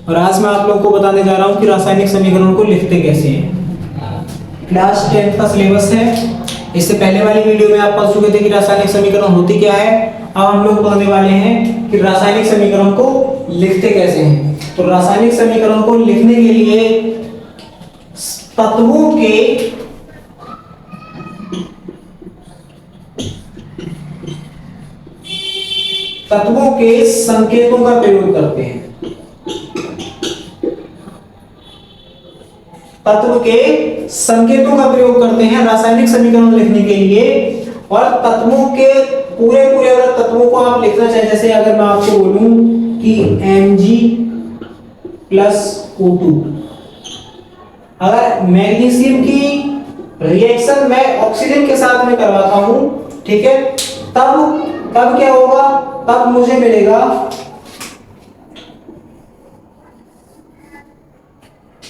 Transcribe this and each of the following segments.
और आज मैं आप लोगों को बताने जा रहा हूं कि रासायनिक समीकरणों को लिखते कैसे हैं। क्लास 10 का सिलेबस है। इससे पहले वाली वीडियो में आप पढ़ चुके थे कि रासायनिक समीकरण होती क्या है। अब हम लोग पढ़ने वाले हैं कि रासायनिक समीकरण को लिखते कैसे हैं। तो रासायनिक समीकरण को लिखने के लिए तत्वों के संकेतों का प्रयोग करते हैं। तत्व के संकेतों का प्रयोग करते हैं रासायनिक समीकरण लिखने के लिए। और तत्वों के पूरे अगर तत्वों को आप लिखना चाहें, जैसे अगर मैं आपको बोलूं कि Mg प्लस O2, अगर मैग्नीशियम की रिएक्शन मैं ऑक्सीजन के साथ में करवाता हूं, ठीक है, तब क्या होगा, तब मुझे मिलेगा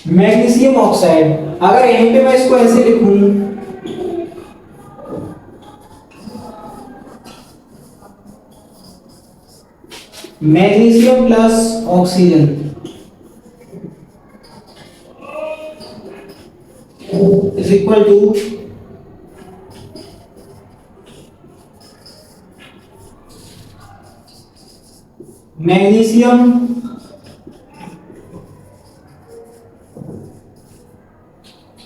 मैग्नीशियम ऑक्साइड। अगर यहीं पे मैं इसको ऐसे लिखूं, magnesium plus oxygen is equal to magnesium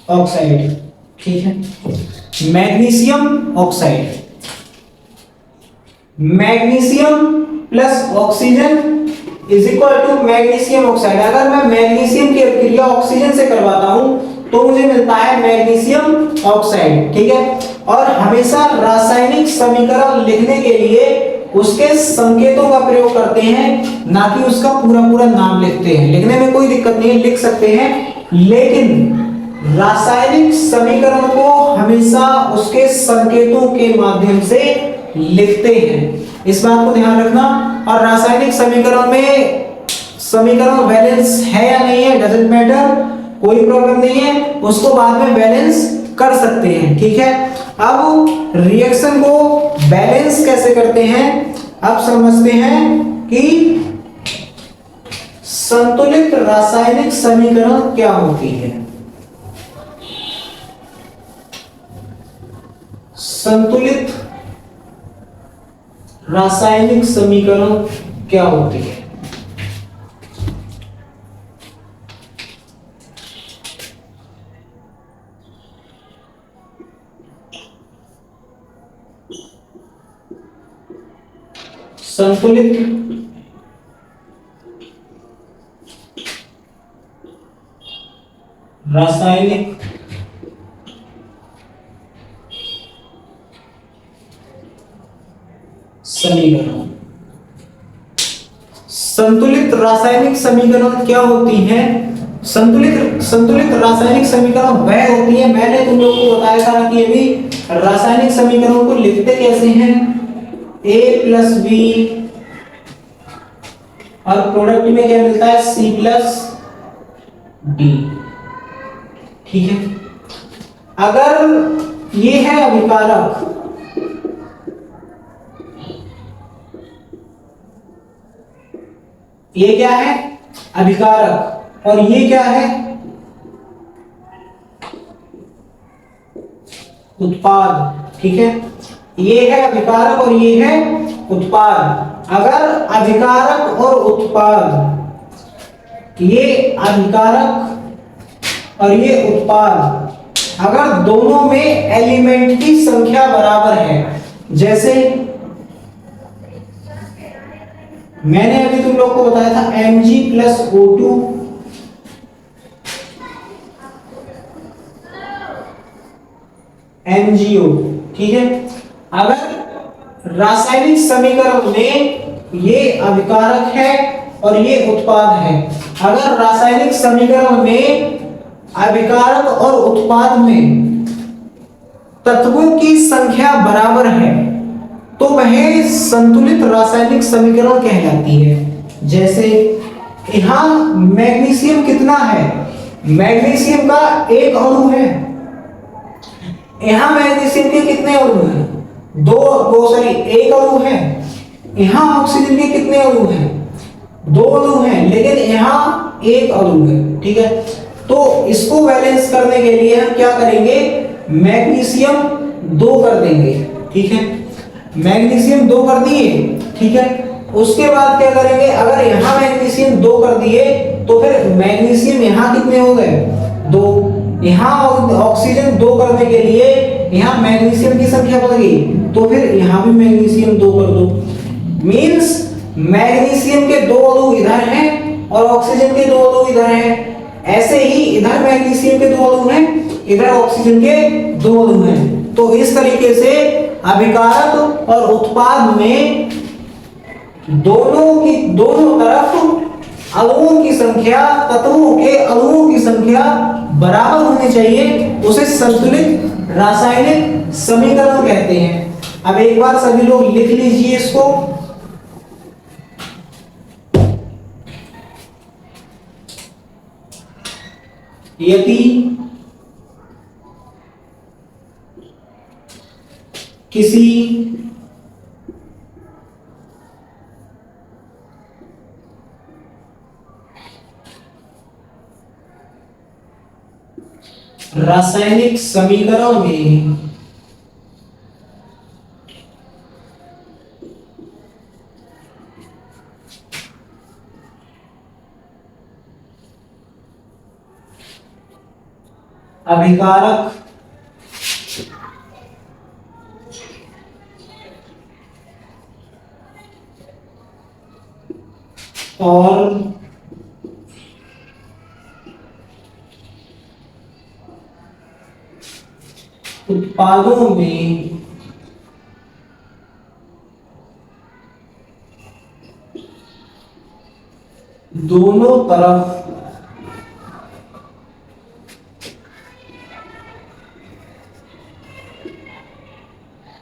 oxide, ठीक है, magnesium oxide, magnesium plus oxygen is equal to magnesium oxide. अगर मैं मैग्नीशियम की क्रिया ऑक्सीजन से करवाता हूं तो मुझे मिलता है मैग्नीशियम ऑक्साइड, ठीक है। और हमेशा रासायनिक समीकरण लिखने के लिए उसके संकेतों का प्रयोग करते हैं, ना कि उसका पूरा नाम लिखते हैं। लिखने में कोई दिक्कत नहीं है, लिख सकते हैं, लेकिन रासायनिक समीकरण को हमेशा उसके संकेतों के माध्यम से लिखते हैं। इस बात को ध्यान रखना। और रासायनिक समीकरण में समीकरण बैलेंस है या नहीं है, डजंट मैटर, कोई प्रॉब्लम नहीं है, उसको बाद में बैलेंस कर सकते हैं, ठीक है। अब रिएक्शन को बैलेंस कैसे करते हैं, अब समझते हैं कि संतुलित रासायनिक समीकरण क्या होती है। संतुलित रासायनिक समीकरण क्या होती है। संतुलित रासायनिक समीकरण, संतुलित रासायनिक समीकरण क्या होती है। संतुलित रासायनिक समीकरण वह होती है, मैंने तुम लोगों को बताया था कि अभी रासायनिक समीकरणों को लिखते कैसे हैं, A प्लस बी और प्रोडक्ट में क्या मिलता है, C प्लस डी, ठीक है। अगर ये है अभिकारक, ये क्या है अभिकारक, और ये क्या है उत्पाद, ठीक है। ये है अभिकारक और ये है उत्पाद। अगर अभिकारक और उत्पाद, ये अभिकारक और ये उत्पाद, अगर दोनों में एलिमेंट की संख्या बराबर है, जैसे मैंने अभी तुम लोग को बताया था Mg प्लस O2 MgO, ठीक है। अगर रासायनिक समीकरण में ये अभिकारक है और ये उत्पाद है, अगर रासायनिक समीकरण में अभिकारक और उत्पाद में तत्वों की संख्या बराबर है तो वह संतुलित रासायनिक समीकरण कहलाती है। जैसे यहां मैग्नीशियम कितना है, मैग्नीशियम का एक अणु है, यहां मैग्नीशियम के कितने अणु हैं, एक अणु है। यहां ऑक्सीजन के कितने अणु हैं, 2 अणु हैं, लेकिन यहां एक अणु है, ठीक है। तो इसको बैलेंस करने के लिए हम क्या करेंगे, मैग्नीशियम 2 कर देंगे, ठीक है। मैग्नीशियम 2 कर दिए, ठीक है। उसके बाद क्या करेंगे, अगर यहां मैग्नीशियम 2 कर दिए तो फिर मैग्नीशियम यहां कितने हो गए, 2। यहां ऑक्सीजन 2 करने के लिए यहां मैग्नीशियम की संख्या बढ़ गई, तो फिर यहां भी मैग्नीशियम 2 कर दो। मींस मैग्नीशियम के 2 अणु इधर हैं और ऑक्सीजन के 2 अणु इधर हैं। ऐसे ही इधर मैग्नीशियम के 2 अणु हैं, इधर ऑक्सीजन के 2 अणु हैं। तो इस तरीके से अभिकारक और उत्पाद में दोनों तरफ अणुओं की संख्या, तत्वों के अणुओं की संख्या बराबर होनी चाहिए, उसे संतुलित रासायनिक समीकरण कहते हैं। अब एक बार सभी लोग लिख लीजिए इसको। यदि किसी रासायनिक समीकरण में अभिकारक और उत्पादों में दोनों तरफ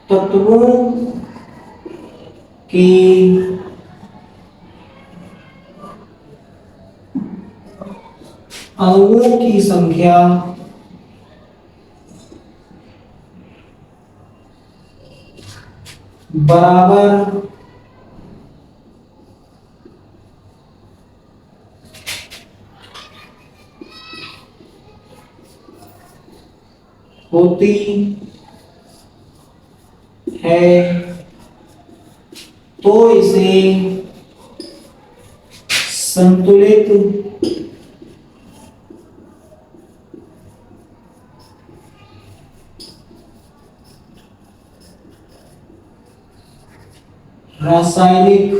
तत्वों की अणुओं की संख्या बराबर होती है तो इसे संतुलित रासायनिक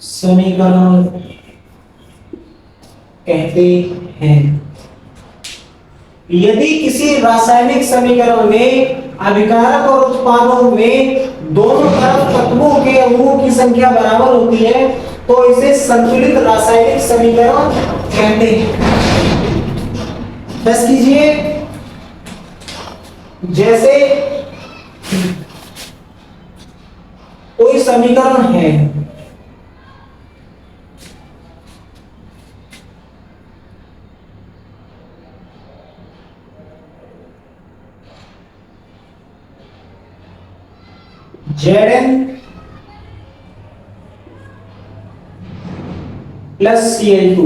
समीकरण कहते हैं। यदि किसी रासायनिक समीकरण में अभिकारक और उत्पादों में दोनों तरफ तत्वों के अणुओं की संख्या बराबर होती है तो इसे संतुलित रासायनिक समीकरण कहते हैं। बस कीजिए, जैसे कोई समीकरण है, Zn प्लस Cl2।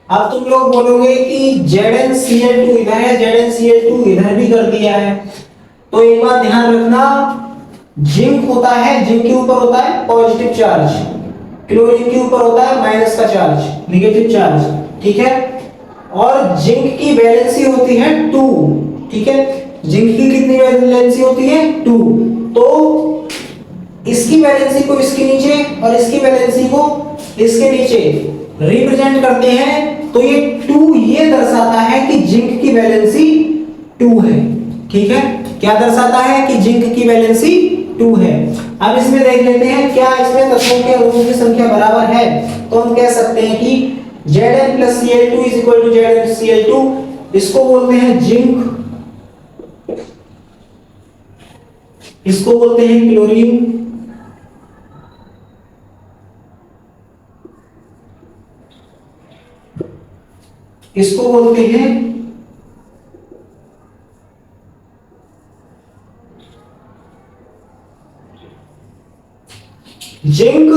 अब तुम लोग बोलोगे कि ZnCl2 इधर है, ZnCl2 इधर भी कर दिया है। तो एक बात ध्यान रखना, जिंक होता है, जिंक के ऊपर होता है पॉजिटिव चार्ज, क्लोरीन के ऊपर होता है माइनस का चार्ज, नेगेटिव चार्ज, ठीक है। और जिंक की वैलेंसी होती है 2, ठीक है। जिंक की कितनी वैलेंसी होती है, 2। तो इसकी वैलेंसी को इसके नीचे और इसकी वैलेंसी को इसके नीचे रिप्रेजेंट करते हैं, तो ये 2 ये दर्शाता है कि जिंक की वैलेंसी 2 है, ठीक है। क्या दर्शाता है कि जिंक की वैलेंसी 2 है। अब इसमें देख लेते हैं क्या इसमें तत्वों के अणुओं की संख्या बराबर है। तो हम कह सकते हैं कि Zn plus Cl2 is equal to ZnCl2, इसको बोलते हैं जिंक, इसको बोलते हैं क्लोरीन इसको बोलते हैं जिंक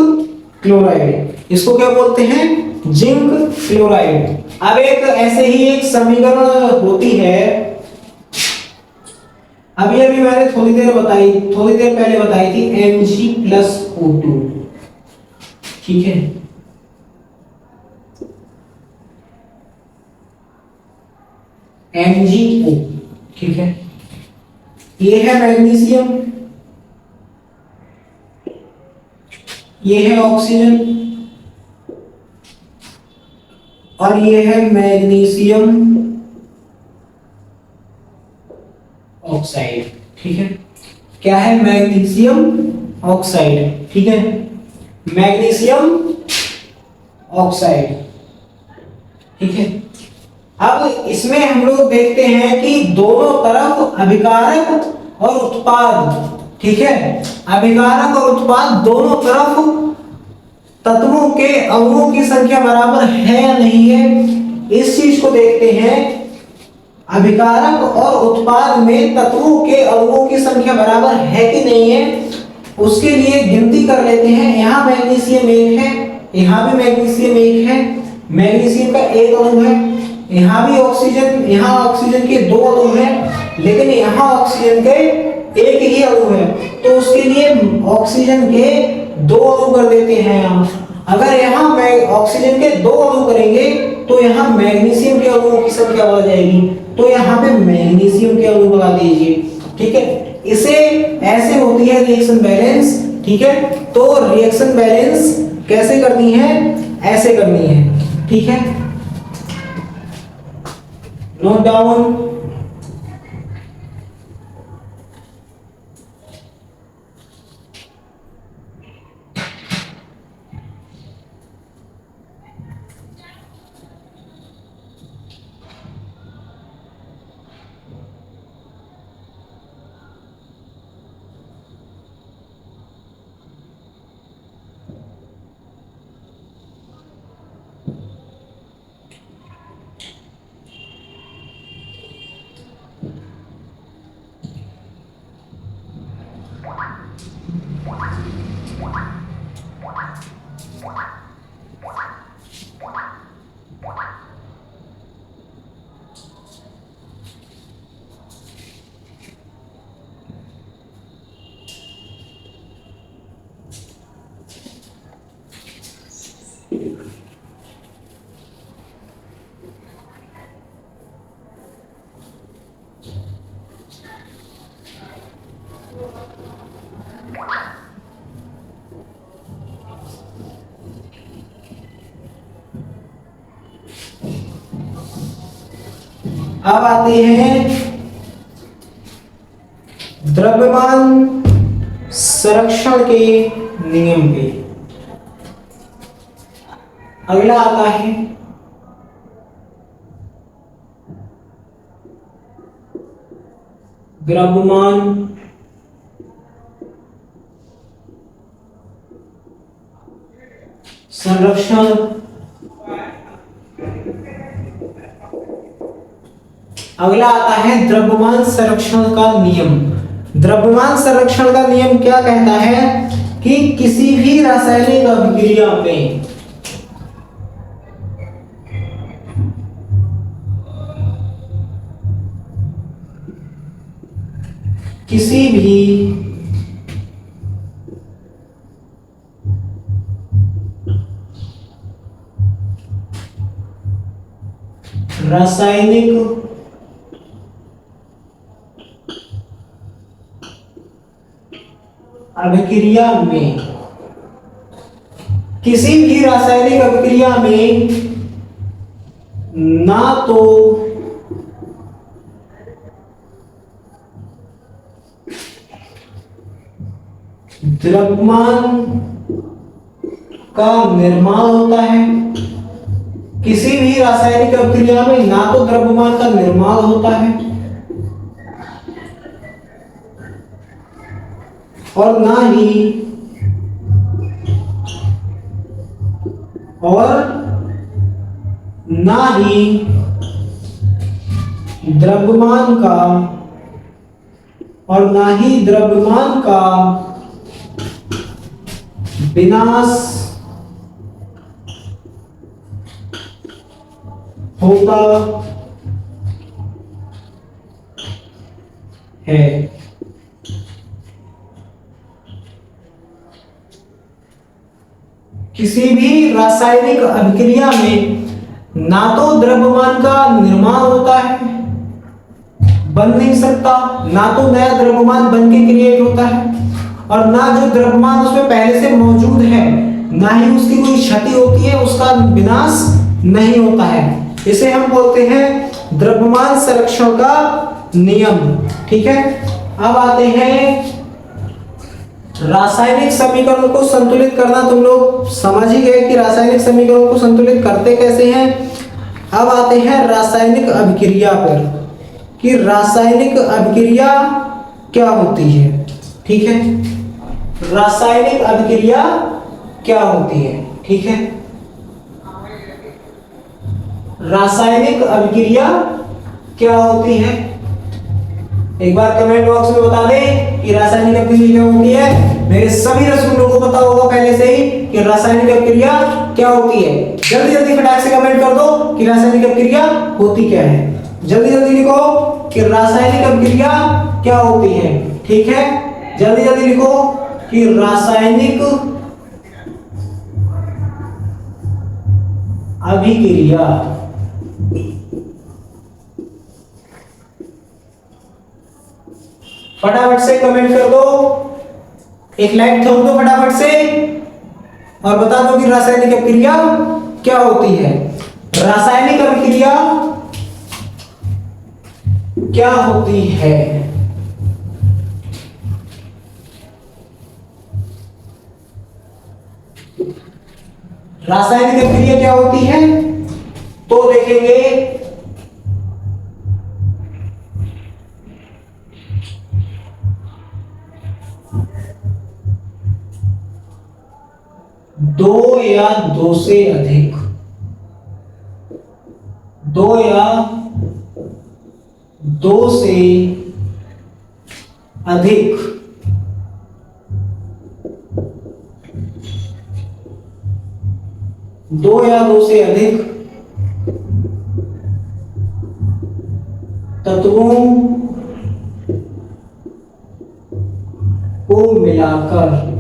क्लोराइड। इसको क्या बोलते हैं? Zinc chloride. अब एक ऐसे ही एक समीकरण होती है, अभी अभी मैंने थोड़ी देर पहले बताई थी, Mg+O2। ठीक है, MgO। ठीक है, ये है मैग्नीशियम, ये है ऑक्सीजन, और ये है मैग्नीशियम ऑक्साइड। ठीक है, क्या है? Magnesium oxide. ठीक है, मैग्नीशियम ऑक्साइड। ठीक है, अब इसमें हम लोग देखते हैं कि दोनों तरफ अभिकारक और उत्पाद, ठीक है, अभिकारक और उत्पाद दोनों तरफ तत्वों के अणुओं की संख्या बराबर है या नहीं है, इस चीज को देखते हैं। अभिकारक और उत्पाद में तत्वों के अणुओं की संख्या बराबर है कि नहीं है, उसके लिए गिनती कर लेते हैं। यहाँ मैग्नीशियम 1 है, यहाँ भी मैग्नीशियम 1 है, मैग्नीशियम का 1 अणु है, यहाँ भी ऑक्सीजन, यहाँ ऑक्सीजन के 2 अणु हैं, लेकिन यहाँ ऑक्सीजन के 1 ही अणु है, तो उसके लिए ऑक्सीजन के 2 अणु कर देते हैं यहाँ। अगर यहाँ ऑक्सीजन के 2 अणु करेंगे तो यहाँ मैग्नीशियम के अणुओं की संख्या बढ़ जाएगी, तो यहाँ पे मैग्नीशियम के अणु लगा दीजिए। ठीक है, इसे ऐसे होती है रिएक्शन बैलेंस। ठीक है, तो रिएक्शन बैलेंस कैसे करनी है? ऐसे करनी है। ठीक है, नोट डाउन। अब आते हैं द्रव्यमान संरक्षण के नियम पे। अगला आता है द्रव्यमान संरक्षण अगला आता है द्रव्यमान संरक्षण का नियम। द्रव्यमान संरक्षण का नियम क्या कहता है कि किसी भी रासायनिक अभिक्रिया में किसी भी रासायनिक अभिक्रिया में किसी भी रासायनिक अभिक्रिया में ना तो द्रव्यमान का निर्माण होता है, किसी भी रासायनिक अभिक्रिया में ना तो द्रव्यमान का निर्माण होता है और ना ही द्रव्यमान का और ना ही द्रव्यमान का विनाश होता है। किसी भी रासायनिक अभिक्रिया में ना तो द्रव्यमान का निर्माण होता है, बन नहीं सकता, ना तो नया द्रव्यमान बन के क्रिएट होता है, और ना जो द्रव्यमान उसमें पहले से मौजूद है ना ही उसकी कोई क्षति होती है, उसका विनाश नहीं होता है। इसे हम बोलते हैं द्रव्यमान संरक्षण का नियम। ठीक है, अब आते हैं रासायनिक समीकरणों को संतुलित करना। तुम लोग समझ ही गए कि रासायनिक समीकरणों को संतुलित करते कैसे हैं। अब आते हैं रासायनिक अभिक्रिया पर कि रासायनिक अभिक्रिया क्या होती है। ठीक है, रासायनिक अभिक्रिया क्या होती है। ठीक है, रासायनिक अभिक्रिया क्या होती है, एक बार कमेंट बॉक्स में बता दें कि रासायनिक अभिक्रिया क्या होती है। मेरे सभी रसगुल्लों को पता होगा पहले से ही कि रासायनिक अभिक्रिया क्या होती है। जल्दी जल्दी फटाक से कमेंट कर दो कि रासायनिक अभिक्रिया होती क्या है। जल्दी जल्दी लिखो कि रासायनिक अभिक्रिया क्या होती है। ठीक है, जल्दी जल्दी लिखो कि रासायनिक अभिक्रिया। फटाफट से कमेंट कर दो, एक लाइक ठोक दो फटाफट से और बता दो कि रासायनिक अभिक्रिया क्या होती है। रासायनिक अभिक्रिया क्या होती है। रासायनिक अभिक्रिया क्या होती है तो देखेंगे दो या दो से अधिक, दो या दो से अधिक दो या दो से अधिक तत्वों को मिलाकर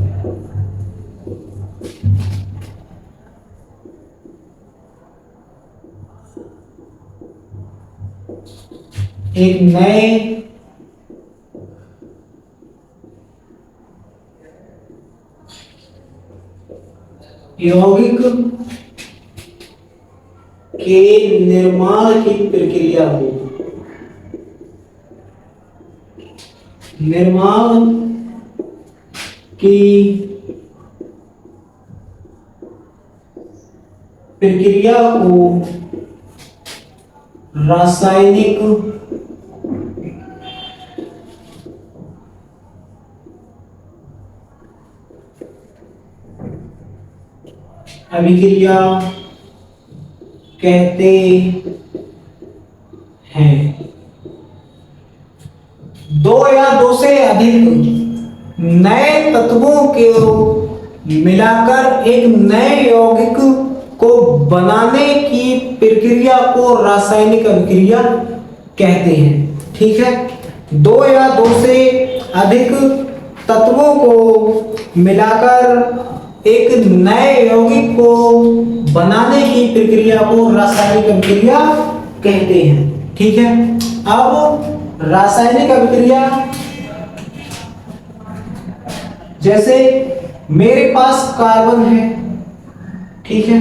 एक नए यौगिक के निर्माण की प्रक्रिया को निर्माण की प्रक्रिया को रासायनिक अभिक्रिया कहते हैं। दो या दो से अधिक नए तत्वों को मिलाकर एक नए यौगिक को बनाने की प्रक्रिया को रासायनिक अभिक्रिया कहते हैं। ठीक है, दो या दो से अधिक तत्वों को मिलाकर एक नए यौगिक को बनाने की प्रक्रिया को रासायनिक अभिक्रिया कहते हैं। ठीक है, अब रासायनिक अभिक्रिया जैसे मेरे पास कार्बन है, ठीक है,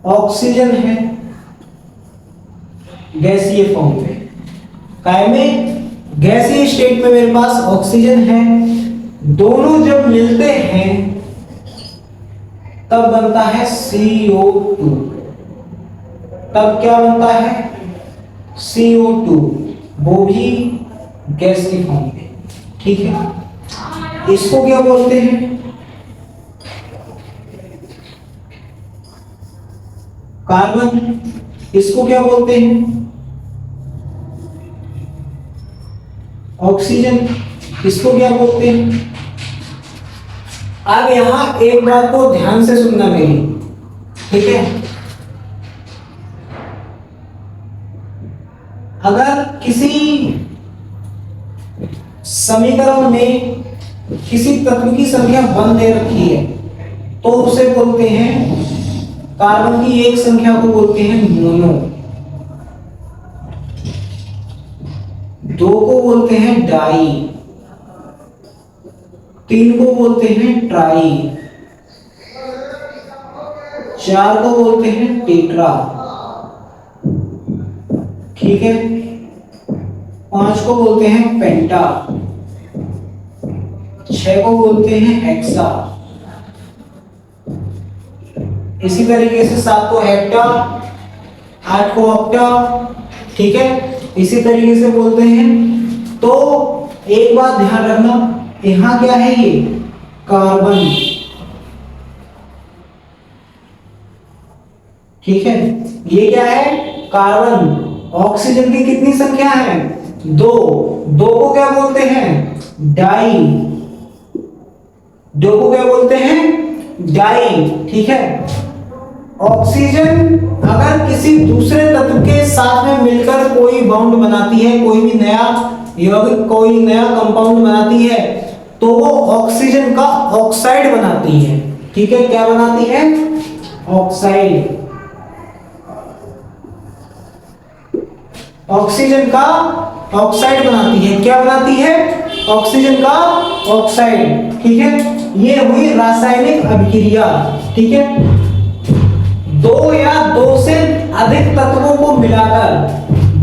ऑक्सीजन है गैसीय फॉर्म में, काय में गैसीय स्टेट में मेरे पास ऑक्सीजन है, दोनों जब मिलते हैं तब बनता है CO2। तब क्या बनता है CO2, वो भी गैस की फॉर्म में। ठीक है, इसको क्या बोलते हैं कार्बन, इसको क्या बोलते हैं ऑक्सीजन, इसको क्या बोलते हैं। अब यहां एक बात को ध्यान से सुनना मेरी, ठीक है। अगर किसी समीकरण में किसी तत्व की संख्या 1 दे रखी है तो उसे बोलते हैं, कार्बन की एक संख्या को बोलते हैं मोनो, 2 को बोलते हैं डाई, 3 को बोलते हैं ट्राई, 4 को बोलते हैं टेट्रा, ठीक है, 5 को बोलते हैं पेंटा, 6 को बोलते हैं हेक्सा, इसी तरीके से 7 को हेक्टा, 8 को ऑक्टा, ठीक है, इसी तरीके से बोलते हैं। तो एक बात ध्यान रखना, यहां क्या है, ये कार्बन, ठीक है, ये क्या है कार्बन। ऑक्सीजन की कितनी संख्या है, 2, 2 को क्या बोलते हैं डाई, 2 को क्या बोलते हैं डाई, ठीक है। ऑक्सीजन अगर किसी दूसरे तत्व के साथ में मिलकर कोई बॉन्ड बनाती है, कोई भी नया यौगिक, कोई नया कंपाउंड बनाती है, तो वो ऑक्सीजन का ऑक्साइड बनाती है, ठीक है। क्या बनाती है, ऑक्साइड, ऑक्सीजन का ऑक्साइड बनाती है। क्या बनाती है, ऑक्सीजन का ऑक्साइड, ठीक है। ये हुई रासायनिक अभिक्रिया, ठीक है। 2 या 2 से अधिक तत्वों को मिलाकर,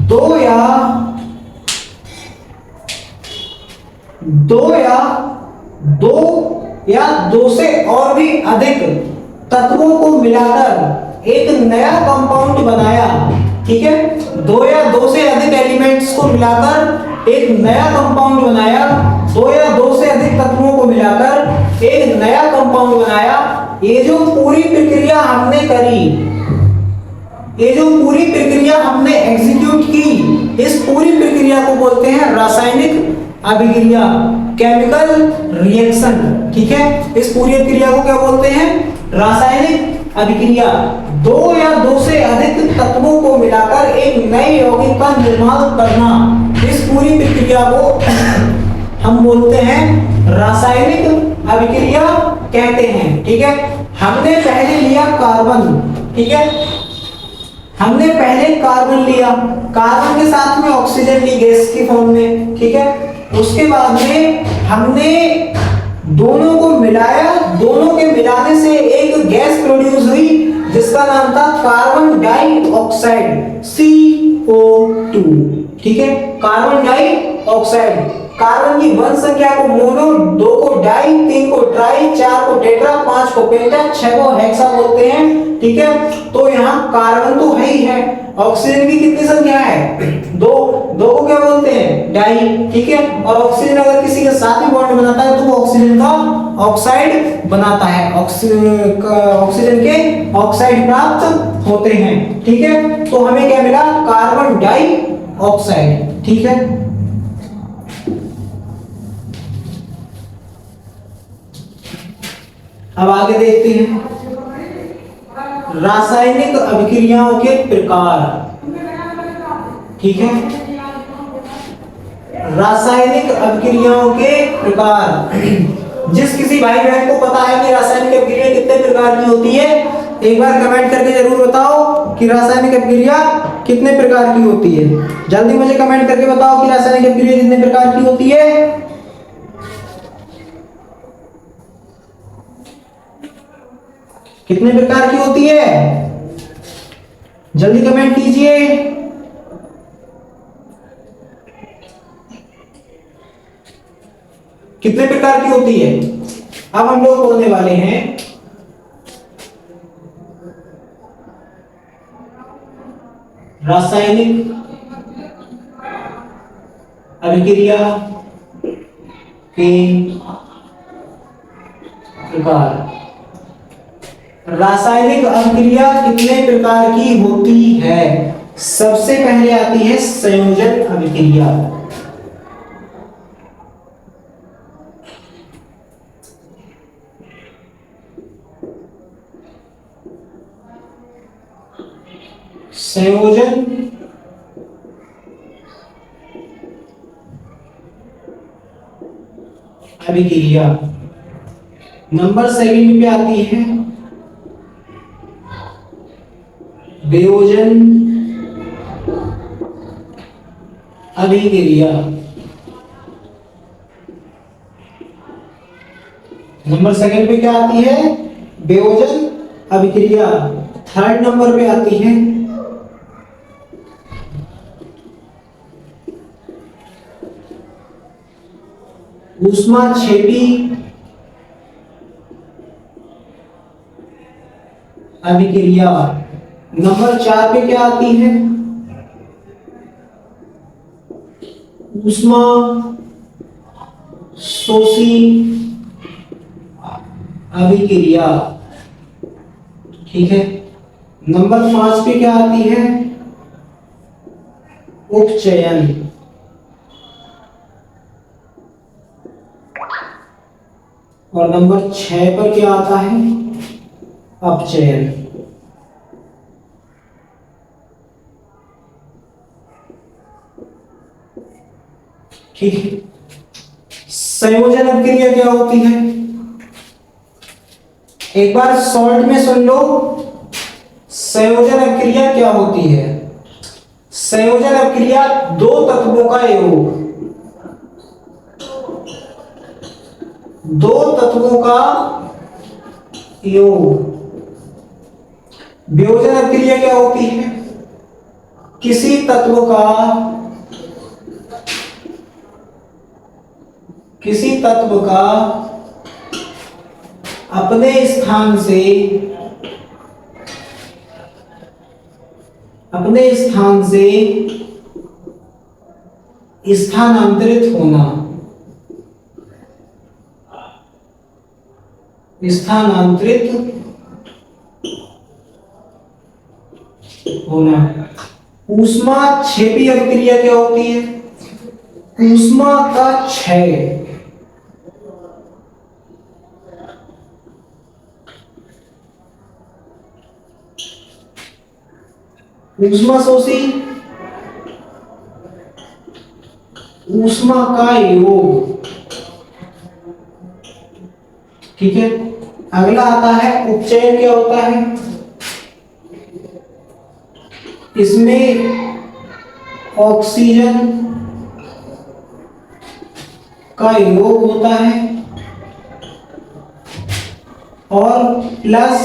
2 या 2 से और भी अधिक तत्वों को मिलाकर एक नया कंपाउंड बनाया, ठीक है। 2 या 2 से अधिक एलिमेंट्स को मिलाकर एक नया कंपाउंड बनाया, 2 या 2 से अधिक तत्वों को मिलाकर एक नया कंपाउंड बनाया। ये जो पूरी प्रक्रिया हमने करी, ये जो पूरी प्रक्रिया हमने एग्जीक्यूट की, इस पूरी प्रक्रिया को बोलते हैं रासायनिक अभिक्रिया, केमिकल रिएक्शन, ठीक है। इस पूरी क्रिया को क्या बोलते हैं, रासायनिक अभिक्रिया। 2 या 2 से अधिक तत्वों को मिलाकर एक नए यौगिक का निर्माण करना, इस पूरी प्रक्रिया को हम बोलते हैं रासायनिक अभिक्रिया कहते हैं, ठीक है। हमने पहले लिया कार्बन, ठीक है, हमने पहले कार्बन लिया, कार्बन के साथ में ऑक्सीजन ली गैस की फॉर्म में, ठीक है। उसके बाद में हमने दोनों को मिलाया, दोनों के मिलाने से एक गैस प्रोड्यूस हुई जिसका नाम था कार्बन डाइऑक्साइड, CO2, ठीक है, कार्बन डाइऑक्साइड। कार्बन की 1 संख्या को मोनो, 2 को डाई, 3 को ट्राई, 4 को टेट्रा, 5 को पेंटा, 6 को हेक्सा बोलते हैं, ठीक है। तो यहाँ कार्बन तो है ही है। ऑक्सीजन की कितनी संख्या है, 2, 2 को क्या बोलते हैं डाई, ठीक है। और ऑक्सीजन अगर किसी के साथ में बॉन्ड बनाता है तो वो ऑक्सीजन का ऑक्साइड बनाता है, ऑक्सीजन के ऑक्साइड प्राप्त होते हैं, ठीक है। तो हमें क्या मिला, कार्बन डाइऑक्साइड, ठीक है। अब आगे देखते हैं रासायनिक अभिक्रियाओं के प्रकार, ठीक है। रासायनिक अभिक्रियाओं के प्रकार, जिस किसी भाई बहन को पता है कि रासायनिक अभिक्रिया कितने प्रकार की होती है, एक बार कमेंट करके जरूर बताओ कि रासायनिक अभिक्रिया कितने प्रकार की होती है। जल्दी मुझे कमेंट करके बताओ कि रासायनिक अभिक्रिया कितने प्रकार की होती है। कितने प्रकार की होती है, जल्दी कमेंट कीजिए। कितने प्रकार की होती है। अब हम लोग बोलने वाले हैं रासायनिक अभिक्रिया के प्रकार। रासायनिक अभिक्रिया कितने प्रकार की होती है। सबसे पहले आती है संयोजन अभिक्रिया। संयोजन अभिक्रिया। नंबर सेकंड पे आती है वियोजन अभिक्रिया। नंबर सेकंड पे क्या आती है? वियोजन अभिक्रिया। थर्ड नंबर पे आती है ऊष्माक्षेपी अभिक्रिया। नंबर 4 पे क्या आती है? ऊष्मा शोषी अभिक्रिया। ठीक है। नंबर 5 पे क्या आती है? उपचयन। और नंबर 6 पर क्या आता है? अपचयन। ठीक है। संयोजन अभिक्रिया क्या होती है? एक बार शॉर्ट में सुन लो, संयोजन अभिक्रिया क्या होती है? संयोजन अभिक्रिया दो तत्वों का योग, दो तत्वों का योग। वियोजन अभिक्रिया क्या होती है? किसी तत्व का अपने स्थान से स्थानांतरित होना। ऊष्माक्षेपी अभिक्रिया क्या होती है? ऊष्मा का क्षय। ऊष्मा शोषी, ऊष्मा का योग। ठीक है। अगला आता है उपचयन। क्या होता है? इसमें ऑक्सीजन का योग होता है और प्लस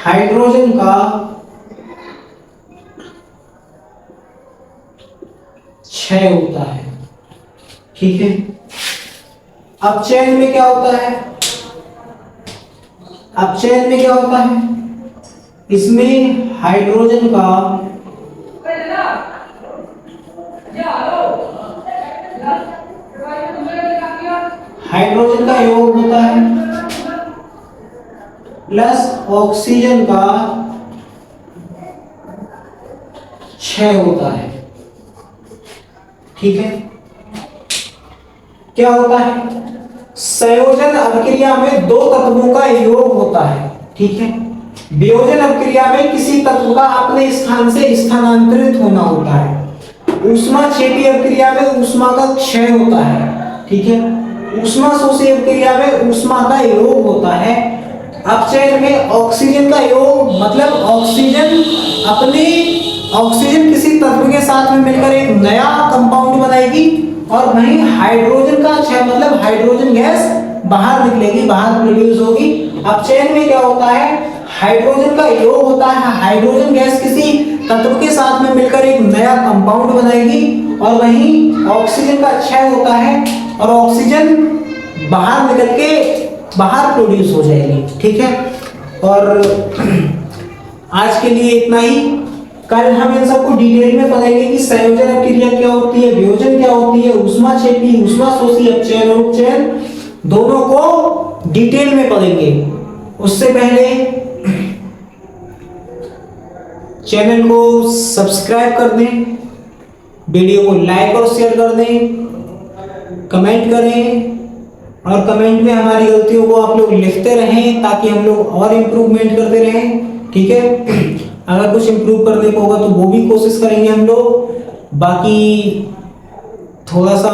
हाइड्रोजन का क्षय होता है। ठीक है। अपचयन में क्या होता है? अपचयन में क्या होता है? इसमें हाइड्रोजन का योग होता है प्लस ऑक्सीजन का क्षय होता है। ठीक है। क्या होता है? संयोजन अभिक्रिया में दो तत्वों का योग होता है। ठीक है। वियोजन अभिक्रिया में किसी तत्व का अपने स्थान से स्थानांतरित होना होता है। ऊष्माक्षेपी अभिक्रिया में ऊष्मा का क्षय होता है। ठीक है। ऊष्मा शोषी अभिक्रिया में ऊष्मा का योग होता है। अपचयन में ऑक्सीजन का योग, मतलब ऑक्सीजन किसी तत्व के साथ में मिलकर एक नया कंपाउंड बनाएगी और वहीं हाइड्रोजन का क्षय, मतलब हाइड्रोजन गैस बाहर निकलेगी, बाहर प्रोड्यूस होगी। अपचयन में क्या होता है? हाइड्रोजन का योग होता है, हाइड्रोजन गैस किसी तत्व के साथ में मिलकर एक नया कंपाउंड बनाएगी और वहीं ऑक्सीजन का क्षय होता है और ऑक्सीजन बाहर निकल के बाहर प्रोड्यूस हो जाएगी। ठीक है। और आज के लिए इतना ही। कल हम इन सबको डिटेल में पढ़ेंगे कि संयोजन अभिक्रिया क्या होती है, वियोजन क्या होती है, ऊष्माक्षेपी, ऊष्मा शोषी, अपचयन और उपचयन, दोनों को डिटेल में पढ़ेंगे। उससे पहले चैनल को सब्सक्राइब कर दें, वीडियो को लाइक और शेयर कर दें, कमेंट करें और कमेंट में हमारी गलतियों को आप लोग लिखते रहें ताकि हम लोग और इम्प्रूवमेंट करते रहें। ठीक है। अगर कुछ इम्प्रूव करने को होगा तो वो भी कोशिश करेंगे हम लोग। बाकी थोड़ा सा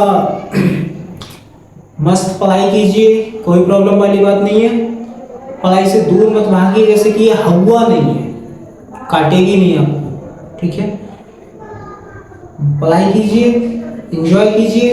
मस्त पढ़ाई कीजिए, कोई प्रॉब्लम वाली बात नहीं है। पढ़ाई से दूर मत भागिए, जैसे कि ये हवा नहीं है, काटेगी नहीं आपको, ठीक है। पढ़ाई कीजिए, एंजॉय कीजिए।